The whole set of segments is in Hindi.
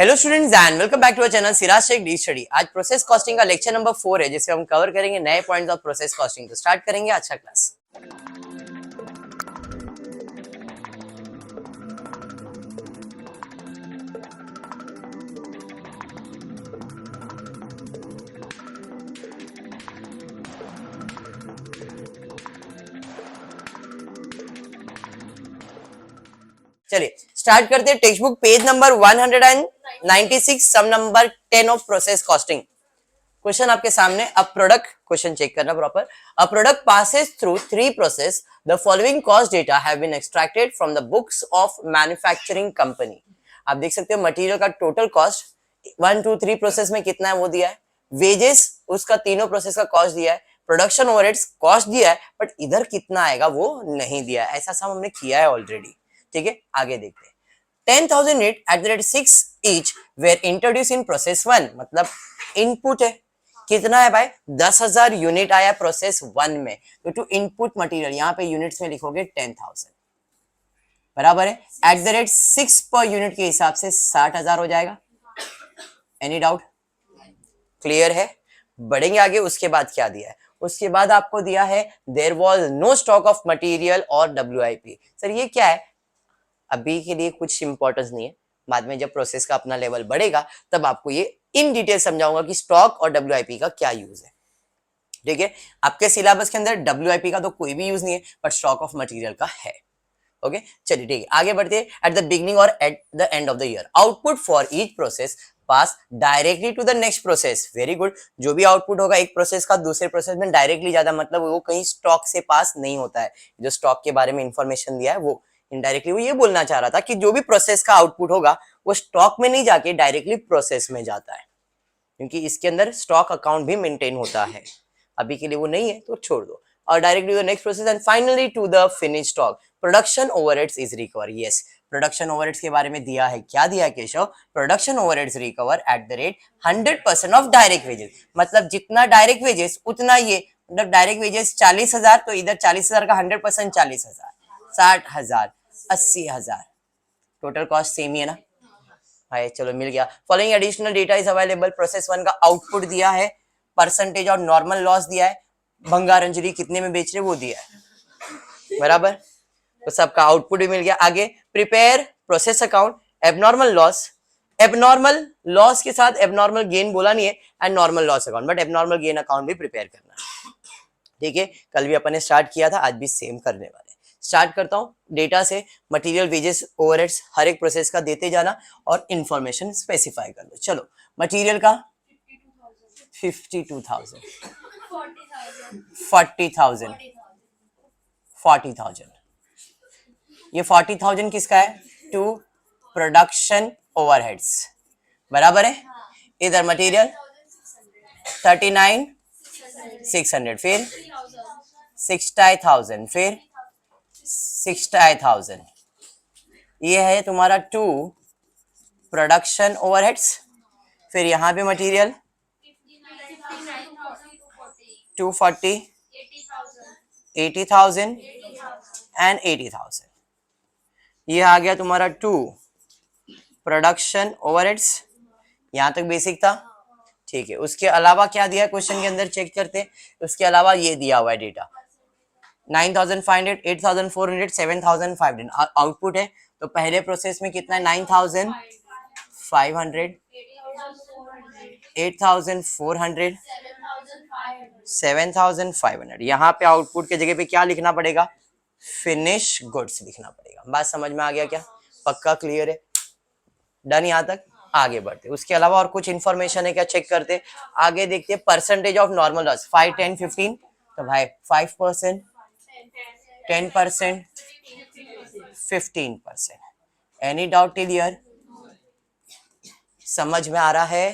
Hello students and welcome back to our channel Siraj Shaikh the study. आज प्रोसेस कॉस्टिंग का लेक्चर नंबर 4 है जिसमें हम कवर करेंगे नए पॉइंट्स ऑफ प्रोसेस कॉस्टिंग। तो स्टार्ट करेंगे अच्छा क्लास। चलिए स्टार्ट करते हैं। Textbook page number 196 sum number 10 of process costing. Question आपके सामने। अ प्रोडक्ट, क्वेश्चन चेक करना proper. A product passes through 3 process. The following cost data have been extracted from the books of manufacturing company. आप देख सकते हो मटेरियल का टोटल कॉस्ट 1 2 3 प्रोसेस में कितना है वो दिया है। वेजेस उसका तीनों प्रोसेस का कॉस्ट दिया है। प्रोडक्शन ओवरहेड्स कॉस्ट दिया है, बट इधर कितना आएगा वो नहीं दिया है। ऐसा सब हमने किया है ऑलरेडी। ठीक है, आगे देखते हैं। 10,000 unit at the rate 6 each were introduced in process 1। मतलब इनपुट है कितना है भाई, 10,000 यूनिट आया प्रोसेस 1 में। तो टू इनपुट मटेरियल यहाँ पे यूनिट्स में लिखोगे 10,000 बराबर है। Eight the rate 6 per unit के हिसाब से 60,000 हो जाएगा। Any doubt? क्लियर है। बढ़ेंगे आगे। उसके बाद क्या दिया है? उसके बाद आपको दिया है there was no stock of material और WIP। सर ये क्या है? अभी के लिए कुछ इंपॉर्टेंस नहीं है, बाद में जब प्रोसेस का अपना लेवल बढ़ेगा तब आपको ये इन डिटेल समझाऊंगा कि स्टॉक और WIP का क्या यूज है। ठीक है, आपके सिलेबस के अंदर WIP का तो कोई भी यूज नहीं है, बट स्टॉक ऑफ मटेरियल का है। ओके चलिए ठीक है, आगे बढ़ते हैं। एट द बिगनिंग और at the end of the year output for each process pass directly to the next process. Very good. जो भी आउटपुट होगा एक प्रोसेस का दूसरे प्रोसेस में डायरेक्टली ज्यादा, मतलब वो कहीं स्टॉक से पास नहीं होता है। जो स्टॉक के बारे में इंफॉर्मेशन दिया है वो इनडायरेक्टली वो ये बोलना चाह रहा था कि जो भी प्रोसेस का आउटपुट होगा वो स्टॉक में नहीं जाके डायरेक्टली प्रोसेस में जाता है, क्योंकि इसके अंदर स्टॉक अकाउंट भी मेंटेन होता है। अभी के लिए वो नहीं है तो छोड़ दो। और directly the next process and finally to the finish stock. Production overheads is recover. Yes, production overheads के बारे में दिया है। क्या दिया है Keshav? Production overheads recover at the rate 100% of direct wages. मतलब जितना डायरेक्ट वेजेस उतना ये, मतलब डायरेक्ट वेजेस 40,000 तो इधर 40,000 का 100% 40,000, 60,000, 80,000। टोटल कॉस्ट सेम ही है ना भाई? चलो मिल गया। Following additional data is available. Process 1 का आउटपुट दिया है, परसेंटेज और नॉर्मल लॉस दिया है, भंगारंजली कितने में बेच रहे वो दिया है बराबर। तो सबका आउटपुट भी मिल गया। आगे prepare process account. Abnormal loss के साथ एबनॉर्मल गेन बोला नहीं है, and normal loss account, but abnormal gain account भी प्रिपेयर करना है। ठीक है, कल भी अपन ने स्टार्ट किया था, आज भी सेम करने वाले। स्टार्ट करता हूँ डेटा से। मटेरियल, वेजेस, ओवरहेड्स हर एक प्रोसेस का देते जाना और इंफॉर्मेशन स्पेसिफाई कर दो। चलो मटेरियल का 52,000, 40,000, 40,000। ये 40,000 किसका है? टू प्रोडक्शन ओवरहेड्स बराबर है। इधर मटेरियल 39,600, फिर 60,000, फिर 60,000। ये है तुम्हारा टू प्रोडक्शन ओवरहेड्स। फिर यहां पे मटेरियल 240, 80,000 एंड 80,000। ये आ गया तुम्हारा टू प्रोडक्शन ओवरहेड्स। यहां तक बेसिक था। ठीक है, उसके अलावा क्या दिया है क्वेश्चन के अंदर, चेक करते हैं। उसके अलावा ये दिया हुआ है डेटा 9,500, 8,400, 7,500 आउटपुट है। तो पहले प्रोसेस में कितना है? 9,500, 8,400, 7,500। यहाँ पे आउटपुट के जगह पे क्या लिखना पड़ेगा? फिनिश गुड्स लिखना पड़ेगा। बात समझ में आ गया क्या? पक्का क्लियर है? डन यहाँ तक? आगे बढ़ते। उसके अलावा और कुछ इंफॉर्मेशन है क्या, चेक करते। आगे देखते हैं परसेंटेज ऑफ नॉर्मल लॉस 5, 10, 15। तो भाई 5%, 10%, 15%। Any doubt till here? समझ में आ रहा है?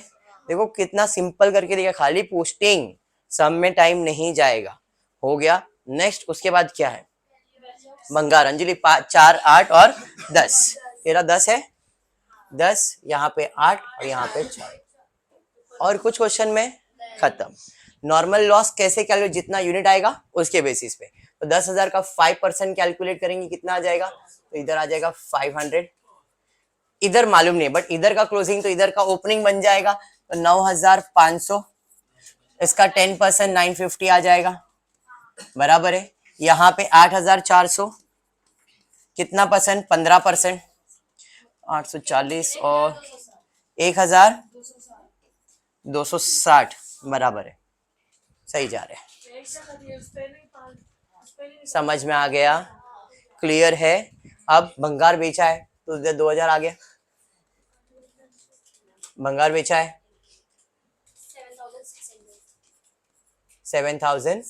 देखो कितना सिंपल करके दिया, खाली पोस्टिंग, सम में टाइम नहीं जाएगा। हो गया। नेक्स्ट उसके बाद क्या है? भंगार अंजलि 4, 8 और 10। तेरा 10 है, 10 यहाँ पे 8 और यहाँ पे 4। और कुछ क्वेश्चन में खत्म। नॉर्मल लॉस कैसे कैलकुलेट? जितना यूनिट आएगा उसके बेसिस पे। तो 10,000 का 5% कैलकुलेट करेंगे, कितना आ जाएगा? तो इधर आ जाएगा 500। इधर मालूम नहीं, बट इधर का क्लोजिंग तो इधर का ओपनिंग बन जाएगा। तो 9,500, इसका 10% 950 आ जाएगा, बराबर है। यहाँ पे 8,400, कितना परसेंट? 15%, 840 और 1,260, बराबर है, सही जा रहे हैं। समझ में आ गया, क्लियर है। अब भंगार बेचा है तो इधर 2,000 आ गया, भंगार बेचा है 7,000,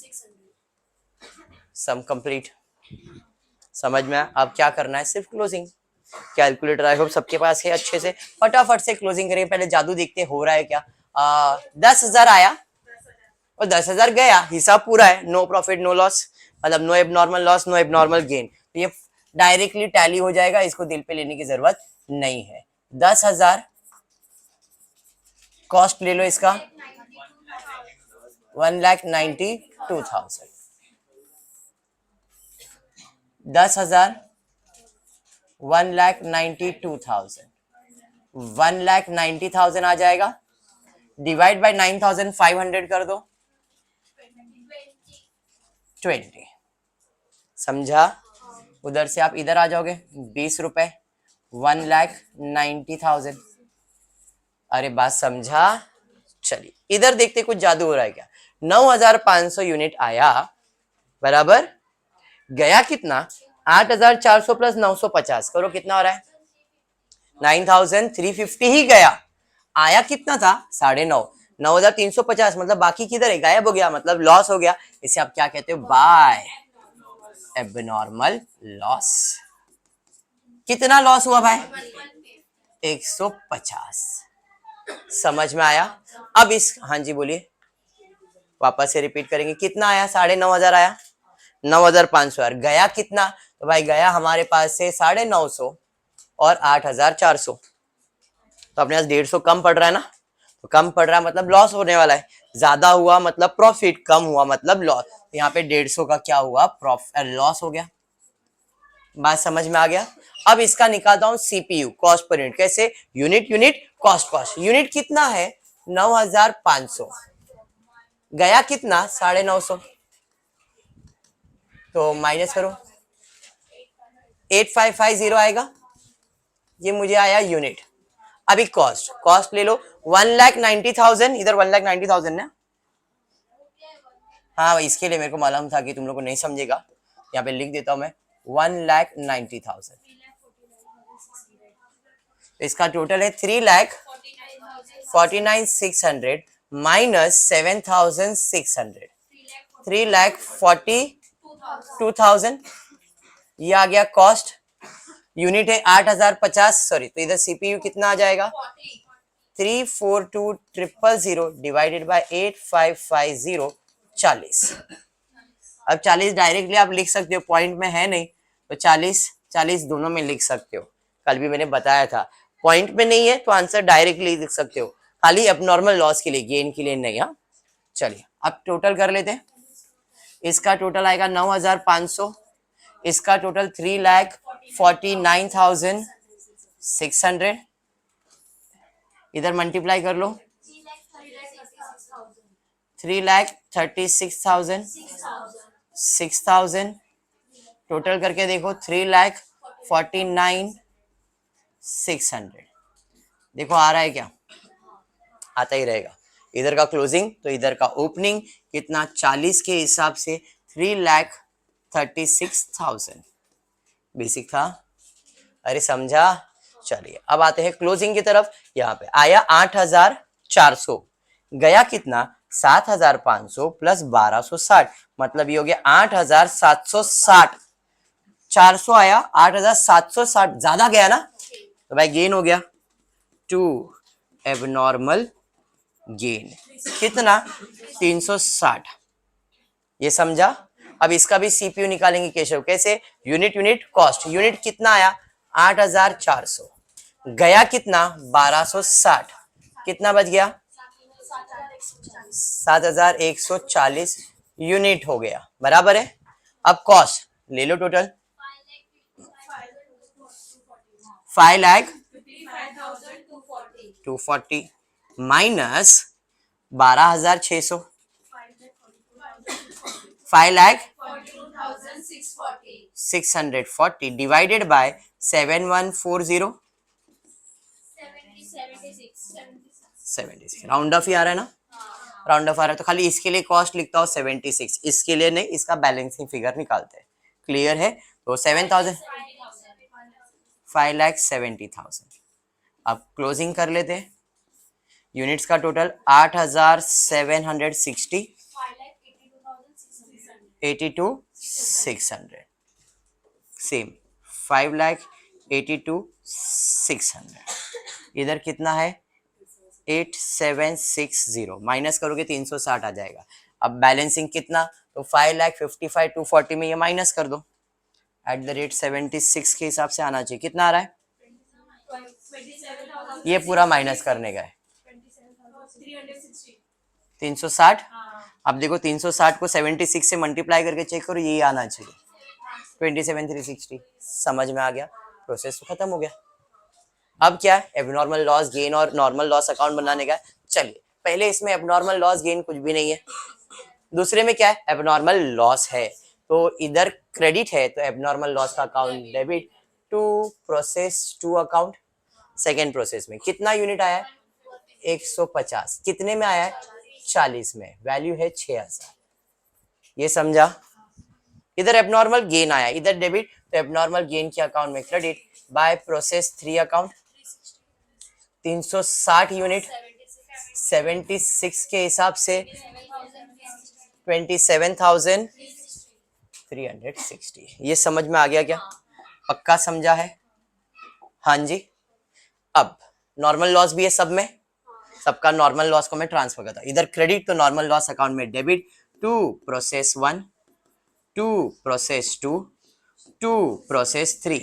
सम कंप्लीट। समझ में आया? अब क्या करना है, सिर्फ क्लोजिंग। कैलकुलेटर आई होप सबके पास है, अच्छे से फटाफट से क्लोजिंग करेंगे। पहले जादू देखते हो रहा है क्या। 10,000 आया और 10,000 गया, हिसाब पूरा है, नो प्रॉफिट नो लॉस, मतलब no abnormal loss no abnormal gain. तो ये डायरेक्टली टैली हो जाएगा, इसको दिल पे लेने की जरूरत नहीं है। 10,000 कॉस्ट ले लो इसका 1,92,000, 10,000 1,92,000, 1,90,000 आ जाएगा। डिवाइड बाय 9,500 कर दो, 20। समझा? उधर से आप इधर आ जाओगे, 20 रुपए, 1,90,000। अरे बात समझा? चलिए इधर देखते कुछ जादू हो रहा है क्या। 9,500 यूनिट आया, बराबर, गया कितना? 8,400 प्लस 950 करो, कितना हो रहा है? 9,350 ही गया। आया कितना था? 9.5, 9,350, मतलब बाकी किधर है? गायब हो गया, मतलब लॉस हो गया। इसे आप क्या कहते हो? By abnormal loss. कितना लॉस हुआ भाई? 150। समझ में आया? अब इस, हाँ जी बोलिए, वापस से रिपीट करेंगे। कितना आया? 9,500 आया, 9,500 यार, गया कितना? तो भाई गया हमारे पास से 950 और 8,400, तो अपने पास 150 कम पड़ रहा है ना। तो कम पड़ रहा है मतलब लॉस होने वाला है, ज्यादा हुआ मतलब प्रॉफिट, कम हुआ मतलब लॉस। तो यहाँ पे 150 का क्या हुआ? प्रॉफिट, लॉस हो गया। बात समझ में आ गया? अब इसका निकालता हूं सीपीयू, कॉस्ट पर यूनिट। कैसे? Unit unit cost cost. Unit कितना है? 9,500, गया कितना? 950, तो माइनस करो, 8,550 आएगा, ये मुझे आया यूनिट। अभी कॉस्ट, कॉस्ट ले लो 1,90,000, इधर 1,90,000 ना। हाँ इसके लिए मेरे को मालूम था कि तुम लोग को नहीं समझेगा, यहाँ पे लिख देता हूं मैं 1,90,000। इसका टोटल है 3,49,600 माइनस 7,600, 3,42,000। ये आ गया कॉस्ट। यूनिट है 8,050, सॉरी, तो इधर सीपीयू कितना आ जाएगा? 342,000 डिवाइडेड बाय 8,550, 40। अब 40 डायरेक्टली आप लिख सकते हो, पॉइंट में है नहीं तो 40 दोनों में लिख सकते हो। कल भी मैंने बताया था, पॉइंट में नहीं है तो आंसर डायरेक्टली लिख सकते हो, खाली अपनॉर्मल लॉस के लिए, गेन के लिए नहीं। हाँ चलिए अब टोटल कर लेते हैं। इसका टोटल आएगा 9,500, इसका टोटल 3,49,600, इधर मल्टीप्लाई कर लो 3,36,000, 6,000, टोटल करके देखो 3,49,600। देखो आ रहा है क्या? आता ही रहेगा। इधर का क्लोजिंग तो इधर का ओपनिंग कितना? 40 के हिसाब से 3,36,000। बेसिक था, अरे समझा? चलिए अब आते हैं क्लोजिंग की तरफ। यहाँ पे आया 8,400, गया कितना? 7,500 प्लस 1,260, मतलब ये हो गया 8,760। 400 आया, 8,760 ज्यादा गया ना, तो भाई गेन हो गया 2 एबनॉर्मल गेन। कितना? 360। ये समझा? अब इसका भी सीपीयू निकालेंगे केशव। कैसे? Unit unit cost. यूनिट कितना आया? 8,400, गया कितना? 1,260, कितना बच गया? 7,140 यूनिट हो गया, बराबर है। अब कॉस्ट ले लो, total 5,00,000 240 minus 12,600 5,06,40 divided by 7140 76 round off ही आ रहा है ना, राउंड ऑफ आ रहा है तो खाली इसके लिए कॉस्ट लिखता हूँ 76, इसके लिए नहीं, इसका बैलेंसिंग फिगर निकालते हैं। क्लियर है? तो 7,000 5,70,000। अब क्लोजिंग कर लेते हैं। यूनिट्स का टोटल 8,760 82,600 सेम 5,82,600। इधर कितना है 8,760 माइनस करोगे 360 आ जाएगा। अब बैलेंसिंग कितना, तो 5,55,240 में ये माइनस कर दो @76 के हिसाब से आना चाहिए। कितना आ रहा है, ये पूरा माइनस करने का है 360। अब देखो 360 को 76 से मल्टीप्लाई करके चेक करो, ये आना चाहिए 27,360। समझ में आ गया, प्रोसेस तो खत्म हो गया। अब क्या है, एबनॉर्मल लॉस गेन और नॉर्मल लॉस अकाउंट बनाने का। चलिए पहले इसमें एबनॉर्मल लॉस गेन कुछ भी नहीं है, दूसरे में क्या है एबनॉर्मल लॉस है, तो इधर क्रेडिट है तो एबनॉर्मल लॉस का account debit to process two account. Second process में कितना यूनिट आया है 150, कितने में आया है 40 में, वैल्यू है 6,000। ये समझा? इधर एबनॉर्मल गेन आया, इधर डेबिट, तो एबनॉर्मल गेन के अकाउंट में credit by process 3 account 360 unit 76 के हिसाब से 27,360। ये समझ में आ गया क्या? पक्का समझा है? हाँ जी। अब नॉर्मल लॉस भी है सब में, सबका नॉर्मल लॉस को मैं ट्रांसफर करता हूं। इधर क्रेडिट तो नॉर्मल लॉस अकाउंट में debit to process 1 to process 2 to process 3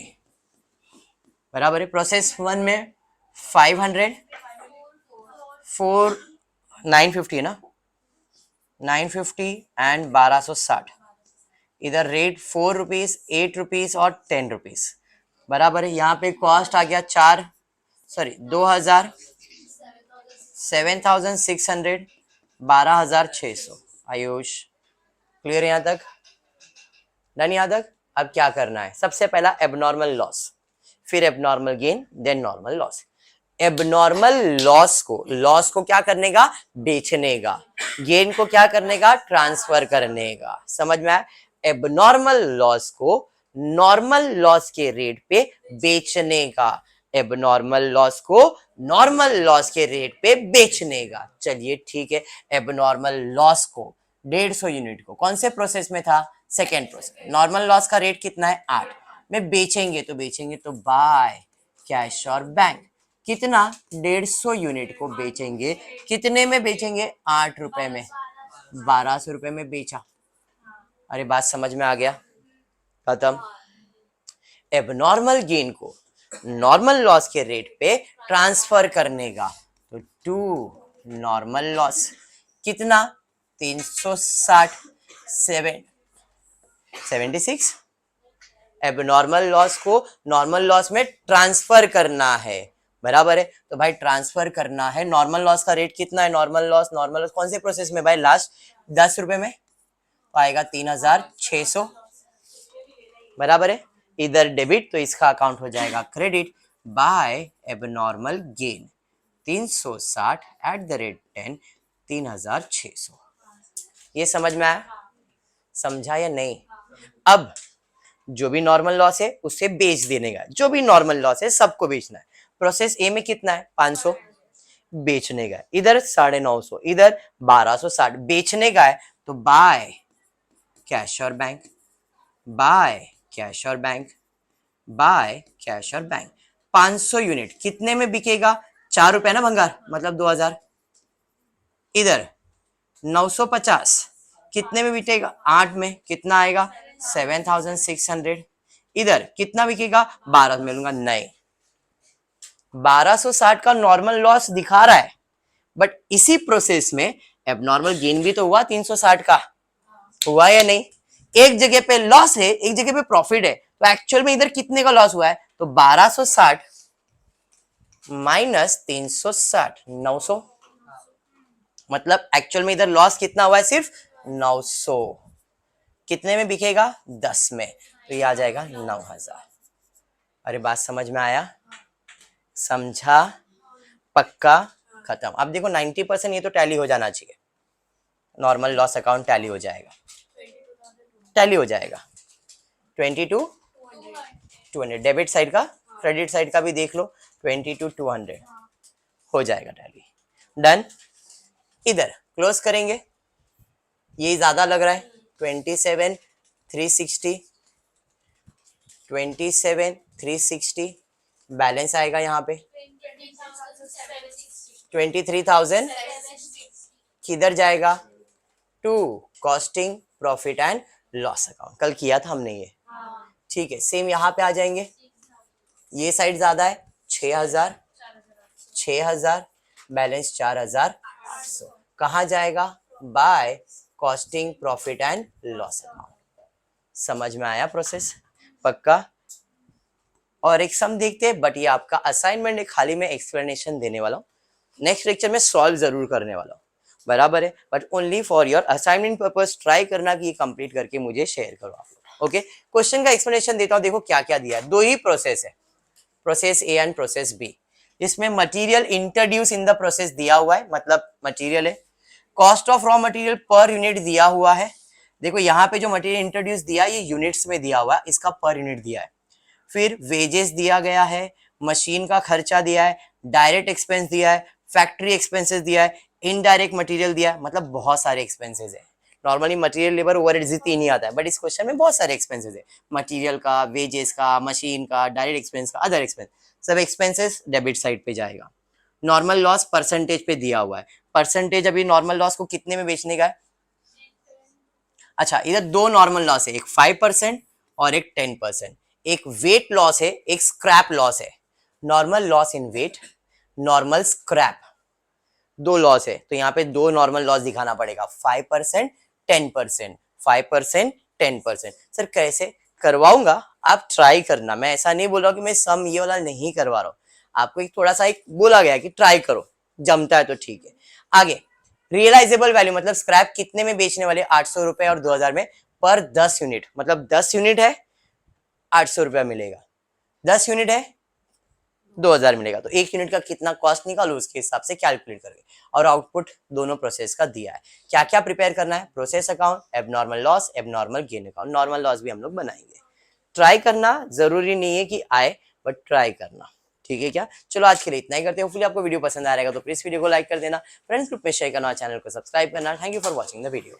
बराबर है। प्रोसेस 1 में 500 4 950 है ना, 950 एंड 1260। इधर रेट 4 रुपीज 8 रुपीज और 10 रुपीज बराबर है। यहाँ पे कॉस्ट आ गया 2000 7,600 12,600। आयुष क्लियर यहाँ तक? डन यहाँ तक? अब क्या करना है, सबसे पहला एबनॉर्मल लॉस, फिर abnormal gain, then normal loss. Abnormal loss को क्या करने का, बेचने का। गेन को क्या करने का, ट्रांसफर करने का। समझ में आया? एबनॉर्मल लॉस को नॉर्मल लॉस के रेट पे बेचने का, एबनॉर्मल लॉस को नॉर्मल लॉस के रेट पे बेचने का। चलिए ठीक है, एबनॉर्मल लॉस को 150 यूनिट को कौन से प्रोसेस में था, सेकेंड प्रोसेस। नॉर्मल लॉस का रेट कितना है 8 में, बेचेंगे तो बाय कैश और बैंक। कितना, 150 यूनिट को बेचेंगे, कितने में बेचेंगे 8 रुपए में, 1200 रुपए में बेचा। अरे बात समझ में आ गया? खत्म। एबनॉर्मल गेन को नॉर्मल लॉस के रेट पे ट्रांसफर करने का, तो टू नॉर्मल लॉस कितना 360 76। एबनॉर्मल लॉस को नॉर्मल लॉस में ट्रांसफर करना है बराबर है, तो भाई ट्रांसफर करना है। नॉर्मल लॉस का रेट कितना है, नॉर्मल लॉस कौन से प्रोसेस में भाई, लास्ट 10 रुपए में, तो आएगा 3,600 बराबर है। इधर डेबिट तो इसका अकाउंट हो जाएगा क्रेडिट बाय एबनॉर्मल गेन 360 @10 3,600। ये समझ में आया? समझा या नहीं? अब जो भी नॉर्मल लॉस है उसे बेच देने का, जो भी नॉर्मल लॉस है सबको बेचना है। प्रोसेस ए में कितना है 500 बेचने का है, इधर 950, इधर 1260 बेचने का है, तो बाय कैश और बैंक, बाय कैश और बैंक, बाय कैश और बैंक। 500 यूनिट कितने में बिकेगा, 4 रुपए ना भंगार, मतलब 2000। इधर 950 कितने में बिकेगा, 8 में, कितना आएगा 7,600। इधर कितना बिकेगा 12 में लूंगा, नहीं 1260 का नॉर्मल लॉस दिखा रहा है, बट इसी प्रोसेस में एबनॉर्मल गेन भी तो हुआ 360 का, हुआ या नहीं? एक जगह पे लॉस है, एक जगह पे प्रॉफिट है, तो एक्चुअल में इधर कितने का लॉस हुआ है, तो 1260 माइनस 360, 900, मतलब एक्चुअल में इधर लॉस कितना हुआ है, सिर्फ 900। कितने में बिकेगा, 10 में, तो ये आ जाएगा 9000। अरे बात समझ में आया, समझा, पक्का, खत्म। अब देखो 90% ये तो टैली हो जाना चाहिए, नॉर्मल लॉस अकाउंट टैली हो जाएगा, टैली हो जाएगा। 22,200 डेबिट साइड का, क्रेडिट साइड का भी देख लो, 22,200 हो जाएगा टैली, डन। इधर क्लोज करेंगे, ये ज्यादा लग रहा है, 27,360, 27,360, बैलेंस आएगा यहाँ पे 23,000, किधर जाएगा, to costing profit and loss account, कल किया था हमने ये, ठीक है। सेम यहाँ पे आ जाएंगे, ये साइड ज्यादा है, 6,000, 6,000, बैलेंस 4,800, कहाँ जाएगा, by costing profit and loss account. समझ में आया प्रोसेस, पक्का। और एक सम देखते हैं, बट ये आपका असाइनमेंट है, खाली मैं एक्सप्लेनेशन देने वाला हूँ, नेक्स्ट लेक्चर में सॉल्व जरूर करने वाला हूँ, बराबर है, but only for your assignment purpose try करना कि ये कंप्लीट करके मुझे शेयर करो आप लोग, ओके। क्वेश्चन का एक्सप्लेनेशन देता हूँ, देखो क्या क्या दिया है, दो ही प्रोसेस है, process A and process B. इसमें material introduce in the process दिया हुआ है, मतलब मटेरियल है, cost of raw material per unit दिया हुआ है, देखो यहाँ पे जो मटेरियल इंट्रोड्यूस दिया है ये यूनिट्स में दिया हुआ है, इसका पर यूनिट दिया है, फिर वेजेस दिया गया है, मशीन का खर्चा दिया है, डायरेक्ट एक्सपेंस दिया है, फैक्ट्री एक्सपेंसेस दिया है, इनडायरेक्ट मटेरियल दिया है, मतलब बहुत सारे एक्सपेंसेस है। नॉर्मली मटेरियल लेबर ओवरहेड्स तीन ही आता है, बट इस क्वेश्चन में बहुत सारे एक्सपेंसेस है, मटेरियल का, वेजेस का, मशीन का, डायरेक्ट एक्सपेंस का, अदर एक्सपेंस, सब एक्सपेंसेस डेबिट साइड पे जाएगा। नॉर्मल लॉस परसेंटेज पे दिया हुआ है, परसेंटेज अभी नॉर्मल लॉस को कितने में बेचने का है, अच्छा इधर दो नॉर्मल लॉस है, एक 5% और एक 10%, एक वेट लॉस है, एक स्क्रैप लॉस है, normal loss in weight, normal scrap, दो लॉस है, तो यहाँ पे दो नॉर्मल लॉस दिखाना पड़ेगा, 5%, 10%, 5%, 10%। सर कैसे करवाऊंगा, आप ट्राई करना, मैं ऐसा नहीं बोल रहा हूँ कि मैं सम ये वाला नहीं करवा रहा हूँ, आपको एक थोड़ा सा एक बोला गया कि ट्राई करो, जमता है तो ठीक है। आगे रियलाइजेबल वैल्यू, मतलब स्क्रैप कितने में बेचने वाले, 800 रुपए और 2000 में पर 10 यूनिट, मतलब 10 यूनिट है 800 रुपया मिलेगा, 10 यूनिट है 2000 मिलेगा, तो एक यूनिट का कितना कॉस्ट निकालो उसके हिसाब से कैलकुलेट करके, और आउटपुट दोनों प्रोसेस का दिया है। क्या क्या प्रिपेयर करना है, process account, abnormal loss, abnormal gain account, normal loss भी हम लोग बनाएंगे, ट्राई करना, जरूरी नहीं है कि आए, बट ट्राई करना, ठीक है क्या। चलो आज के लिए इतना ही करते हैं, होपफुली आपको वीडियो पसंद आ रहेगा, तो प्लीज वीडियो को लाइक कर देना, फ्रेंड्स ग्रुप में शेयर करना, चैनल को सब्सक्राइब करना। Thank you for watching the video.